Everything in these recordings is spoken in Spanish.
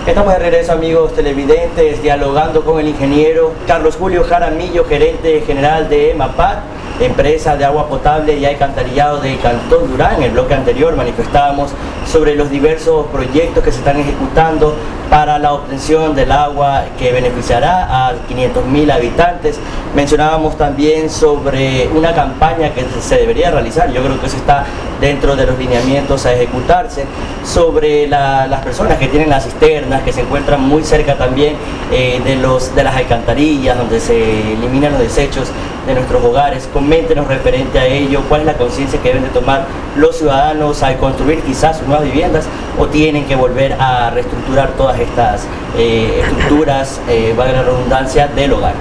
Estamos de regreso, amigos televidentes, dialogando con el ingeniero Carlos Julio Jaramillo, gerente general de EMAPAC, empresa de agua potable y alcantarillado del Cantón Durán. En el bloque anterior manifestábamos sobre los diversos proyectos que se están ejecutando para la obtención del agua que beneficiará a 500.000 habitantes. Mencionábamos también sobre una campaña que se debería realizar, yo creo que eso está dentro de los lineamientos a ejecutarse, sobre las personas que tienen las cisternas, que se encuentran muy cerca también de las alcantarillas, donde se eliminan los desechos de nuestros hogares. Coméntenos referente a ello, cuál es la conciencia que deben de tomar los ciudadanos al construir quizás sus nuevas viviendas, o tienen que volver a reestructurar todas estas estructuras, valga la redundancia, del hogar.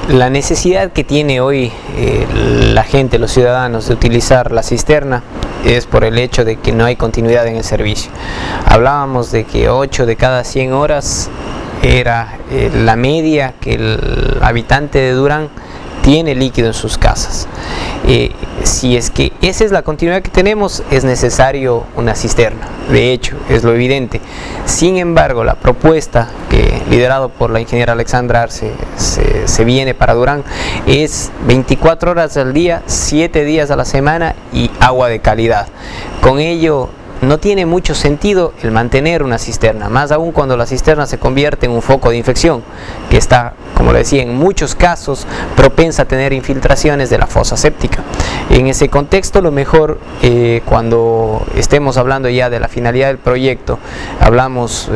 La necesidad que tiene hoy la gente, los ciudadanos, de utilizar la cisterna es por el hecho de que no hay continuidad en el servicio. Hablábamos de que 8 de cada 100 horas era la media que el habitante de Durán tiene líquido en sus casas. Si es que esa es la continuidad que tenemos, es necesario una cisterna. De hecho, es lo evidente. Sin embargo, la propuesta que, liderado por la ingeniera Alexandra Arce, se viene para Durán es 24 horas al día, 7 días a la semana y agua de calidad. Con ello, no tiene mucho sentido el mantener una cisterna, más aún cuando la cisterna se convierte en un foco de infección, que está, como le decía, en muchos casos propensa a tener infiltraciones de la fosa séptica. En ese contexto, lo mejor, cuando estemos hablando ya de la finalidad del proyecto, hablamos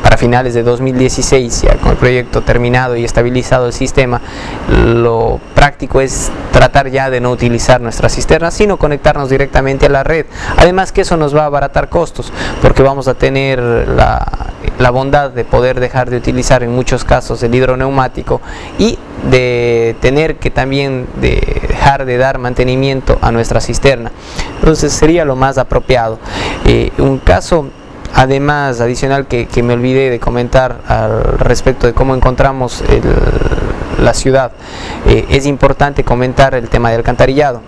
para finales de 2016, ya con el proyecto terminado y estabilizado el sistema, lo práctico es tratar ya de no utilizar nuestra cisterna, sino conectarnos directamente a la red. Además que eso nos va a abaratar costos, porque vamos a tener la bondad de poder dejar de utilizar en muchos casos el hidroneumático y de tener que también dejar de dar mantenimiento a nuestra cisterna. Entonces sería lo más apropiado. Un caso además adicional que me olvidé de comentar al respecto de cómo encontramos la ciudad, es importante comentar el tema del alcantarillado.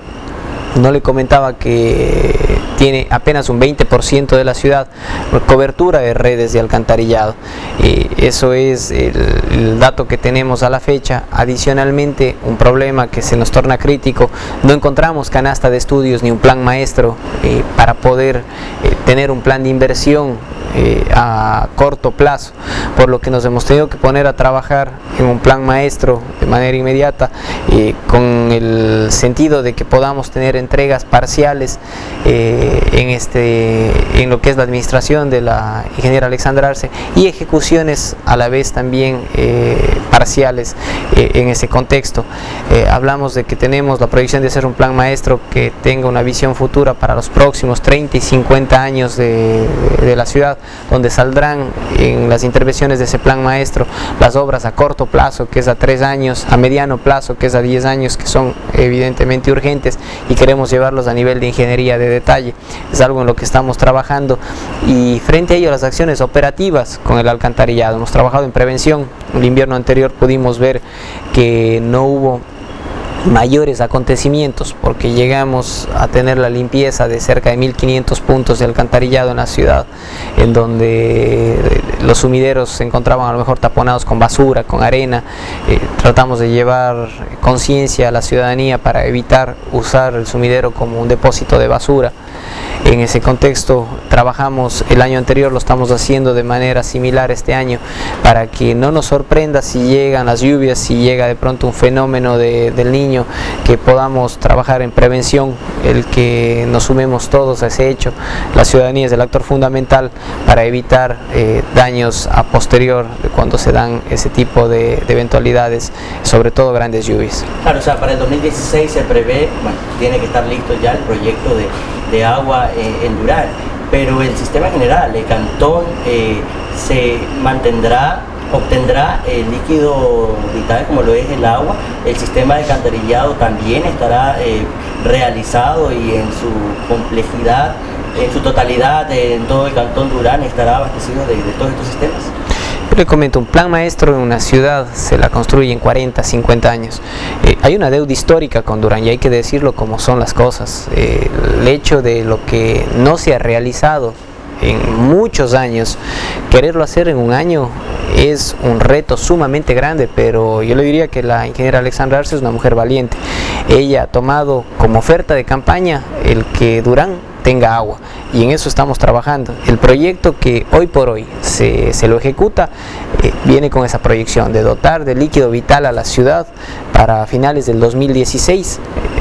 No le comentaba que tiene apenas un 20% de la ciudad cobertura de redes de alcantarillado. Eso es el dato que tenemos a la fecha. Adicionalmente, un problema que se nos torna crítico: no encontramos canasta de estudios ni un plan maestro para poder tener un plan de inversión a corto plazo, por lo que nos hemos tenido que poner a trabajar en un plan maestro de manera inmediata, con el sentido de que podamos tener entregas parciales en lo que es la administración de la ingeniera Alexandra Arce, y ejecuciones a la vez también parciales en ese contexto. Hablamos de que tenemos la proyección de hacer un plan maestro que tenga una visión futura para los próximos 30 y 50 años de la ciudad, donde saldrán en las intervenciones de ese plan maestro las obras a corto plazo, que es a 3 años, a mediano plazo, que es a 10 años, que son evidentemente urgentes, y queremos llevarlos a nivel de ingeniería de detalle. Es algo en lo que estamos trabajando, y frente a ello las acciones operativas con el alcantarillado. Hemos trabajado en prevención. El invierno anterior pudimos ver que no hubo mayores acontecimientos, porque llegamos a tener la limpieza de cerca de 1500 puntos de alcantarillado en la ciudad, en donde los sumideros se encontraban a lo mejor taponados con basura, con arena. Tratamos de llevar conciencia a la ciudadanía para evitar usar el sumidero como un depósito de basura. En ese contexto trabajamos el año anterior, lo estamos haciendo de manera similar este año, para que no nos sorprenda si llegan las lluvias, si llega de pronto un fenómeno del niño, que podamos trabajar en prevención, el que nos sumemos todos a ese hecho. La ciudadanía es el actor fundamental para evitar daños a posterior de cuando se dan ese tipo de eventualidades, sobre todo grandes lluvias. Claro, o sea, para el 2016 se prevé, bueno, tiene que estar listo ya el proyecto de agua en Durán, pero el sistema general, el cantón, se obtendrá el líquido vital como lo es el agua. El sistema de alcantarillado también estará realizado, y en su complejidad, en su totalidad, en todo el cantón Durán estará abastecido de todos estos sistemas. Yo le comento, un plan maestro en una ciudad se la construye en 40, 50 años. Hay una deuda histórica con Durán, y hay que decirlo como son las cosas. El hecho de lo que no se ha realizado en muchos años. Quererlo hacer en un año es un reto sumamente grande, pero yo le diría que la ingeniera Alexandra Arce es una mujer valiente. Ella ha tomado como oferta de campaña el que Durán tenga agua, y en eso estamos trabajando. El proyecto que hoy por hoy se lo ejecuta viene con esa proyección de dotar de líquido vital a la ciudad para finales del 2016.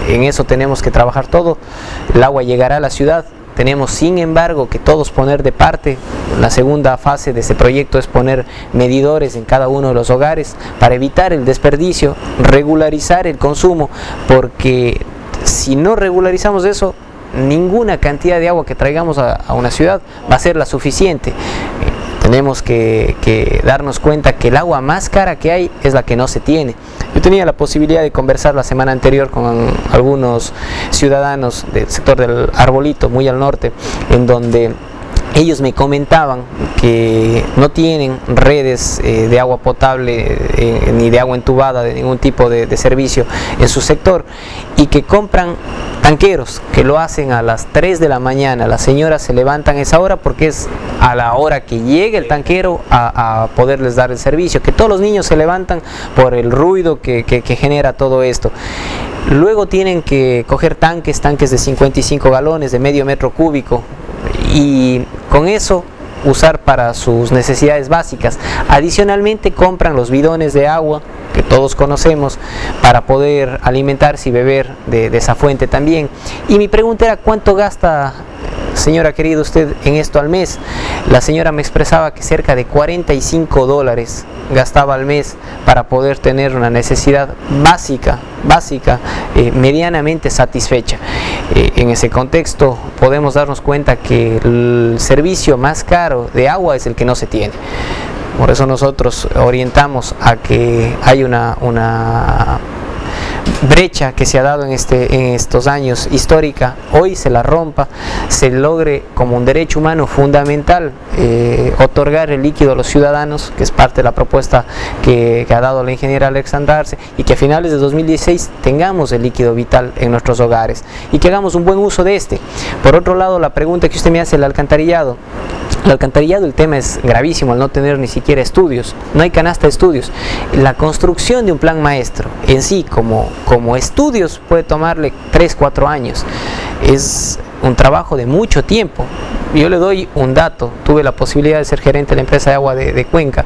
En eso tenemos que trabajar todo. El agua llegará a la ciudad. Tenemos, sin embargo, que todos poner de parte. La segunda fase de este proyecto es poner medidores en cada uno de los hogares para evitar el desperdicio, regularizar el consumo, porque si no regularizamos eso, ninguna cantidad de agua que traigamos a una ciudad va a ser la suficiente. Tenemos que darnos cuenta que el agua más cara que hay es la que no se tiene. Yo tenía la posibilidad de conversar la semana anterior con algunos ciudadanos del sector del Arbolito, muy al norte, en donde ellos me comentaban que no tienen redes de agua potable ni de agua entubada, de ningún tipo de servicio en su sector, y que compran tanqueros que lo hacen a las 3 de la mañana. Las señoras se levantan a esa hora porque es a la hora que llegue el tanquero a poderles dar el servicio, que todos los niños se levantan por el ruido que genera todo esto. Luego tienen que coger tanques de 55 galones, de medio metro cúbico, y con eso usar para sus necesidades básicas. Adicionalmente compran los bidones de agua que todos conocemos para poder alimentarse y beber de esa fuente también. Y mi pregunta era: ¿cuánto gasta, señora querida, usted en esto al mes? La señora me expresaba que cerca de $45 gastaba al mes para poder tener una necesidad básica, medianamente satisfecha. En ese contexto podemos darnos cuenta que el servicio más caro de agua es el que no se tiene. Por eso nosotros orientamos a que hay una brecha que se ha dado en estos años histórica, hoy se la rompa, se logre como un derecho humano fundamental otorgar el líquido a los ciudadanos, que es parte de la propuesta que ha dado la ingeniera Alexandra Arce, y que a finales de 2016 tengamos el líquido vital en nuestros hogares y que hagamos un buen uso de este. Por otro lado, la pregunta que usted me hace, el alcantarillado. El alcantarillado, el tema es gravísimo al no tener ni siquiera estudios, no hay canasta de estudios. La construcción de un plan maestro en sí como estudios puede tomarle 3-4 años, es un trabajo de mucho tiempo. Yo le doy un dato, tuve la posibilidad de ser gerente de la empresa de agua de Cuenca.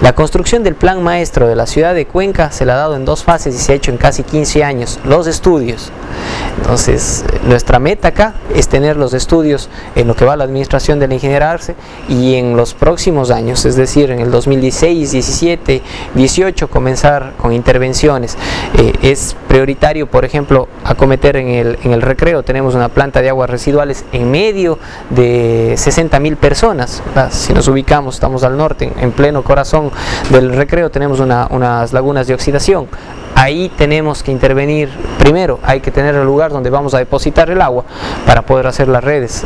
La construcción del plan maestro de la ciudad de Cuenca se la ha dado en 2 fases y se ha hecho en casi 15 años, los estudios. Entonces, nuestra meta acá es tener los estudios en lo que va a la administración de la ingeniera Arce, y en los próximos años, es decir, en el 2016, 17, 18, comenzar con intervenciones. Es prioritario, por ejemplo, acometer en el Recreo. Tenemos una planta de aguas residuales en medio de 60.000 personas. Si nos ubicamos, estamos al norte, en pleno corazón del Recreo, tenemos unas lagunas de oxidación. Ahí tenemos que intervenir. Primero hay que tener el lugar donde vamos a depositar el agua para poder hacer las redes.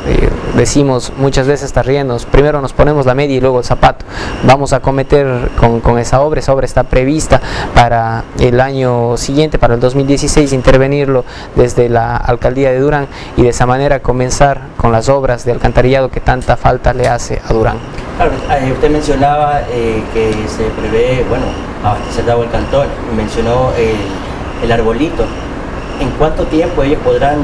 Decimos muchas veces, está riéndonos, primero nos ponemos la media y luego el zapato. Vamos a acometer con esa obra está prevista para el año siguiente, para el 2016, intervenirlo desde la alcaldía de Durán, y de esa manera comenzar con las obras de alcantarillado que tanta falta le hace a Durán. Claro, usted mencionaba que se prevé, abastecer de agua el cantón, mencionó el Arbolito. ¿En cuánto tiempo ellos podrán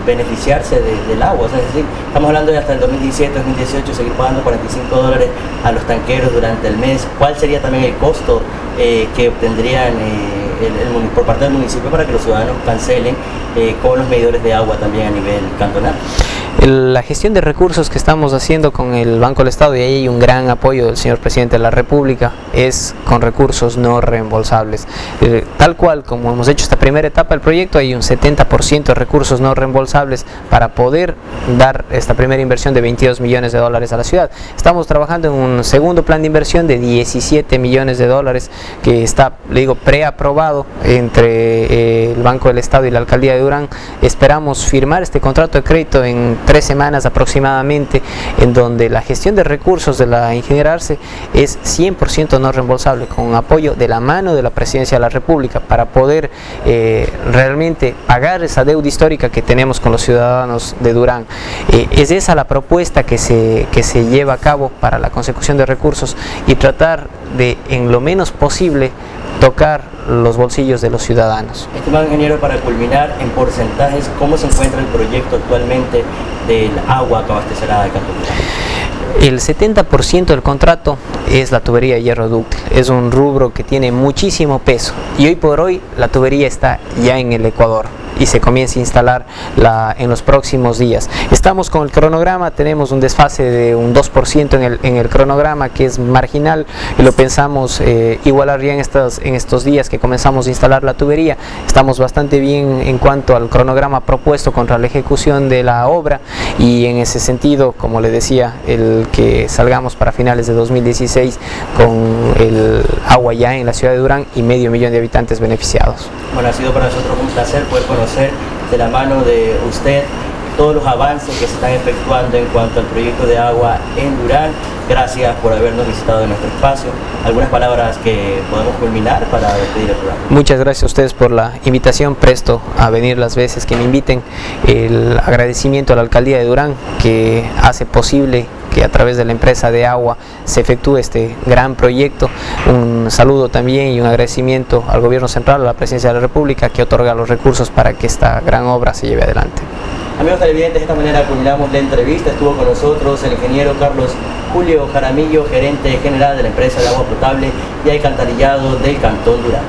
beneficiarse del agua? O sea, es decir, estamos hablando de hasta el 2017, 2018, seguir pagando $45 a los tanqueros durante el mes. ¿Cuál sería también el costo que obtendrían por parte del municipio para que los ciudadanos cancelen con los medidores de agua también a nivel cantonal? La gestión de recursos que estamos haciendo con el Banco del Estado, y ahí hay un gran apoyo del señor Presidente de la República, es con recursos no reembolsables. Tal cual como hemos hecho esta primera etapa del proyecto, hay un 70% de recursos no reembolsables para poder dar esta primera inversión de $22 millones a la ciudad. Estamos trabajando en un segundo plan de inversión de $17 millones que está, le digo, preaprobado entre el Banco del Estado y la Alcaldía de Durán. Esperamos firmar este contrato de crédito en 3 semanas aproximadamente, en donde la gestión de recursos de la ingeniera Arce es 100% no reembolsable, con apoyo de la mano de la Presidencia de la República, para poder realmente pagar esa deuda histórica que tenemos con los ciudadanos de Durán. Es esa la propuesta que se lleva a cabo para la consecución de recursos y tratar de, en lo menos posible, tocar los bolsillos de los ciudadanos. Estimado ingeniero, para culminar en porcentajes, ¿cómo se encuentra el proyecto actualmente del agua que abastecerá de Cantón Durán? El 70% del contrato es la tubería de hierro dúctil. Es un rubro que tiene muchísimo peso y hoy por hoy la tubería está ya en el Ecuador y se comienza a instalar en los próximos días. Estamos con el cronograma, tenemos un desfase de un 2% en el cronograma, que es marginal, y lo pensamos igualar ya en estos días que comenzamos a instalar la tubería. Estamos bastante bien en cuanto al cronograma propuesto contra la ejecución de la obra, y en ese sentido, como le decía, el que salgamos para finales de 2016 con el agua ya en la ciudad de Durán y 500 000 de habitantes beneficiados. Bueno, ha sido para nosotros un placer poder conocer de la mano de usted todos los avances que se están efectuando en cuanto al proyecto de agua en Durán. Gracias por habernos visitado en nuestro espacio. ¿Algunas palabras que podemos culminar para despedir el programa? Muchas gracias a ustedes por la invitación, presto a venir las veces que me inviten. El agradecimiento a la Alcaldía de Durán, que hace posible que a través de la empresa de agua se efectúe este gran proyecto. Un saludo también y un agradecimiento al Gobierno Central, a la Presidencia de la República, que otorga los recursos para que esta gran obra se lleve adelante. Amigos televidentes, de esta manera culminamos la entrevista. Estuvo con nosotros el ingeniero Carlos Julio Jaramillo, gerente general de la empresa de agua potable y alcantarillado del Cantón Durán.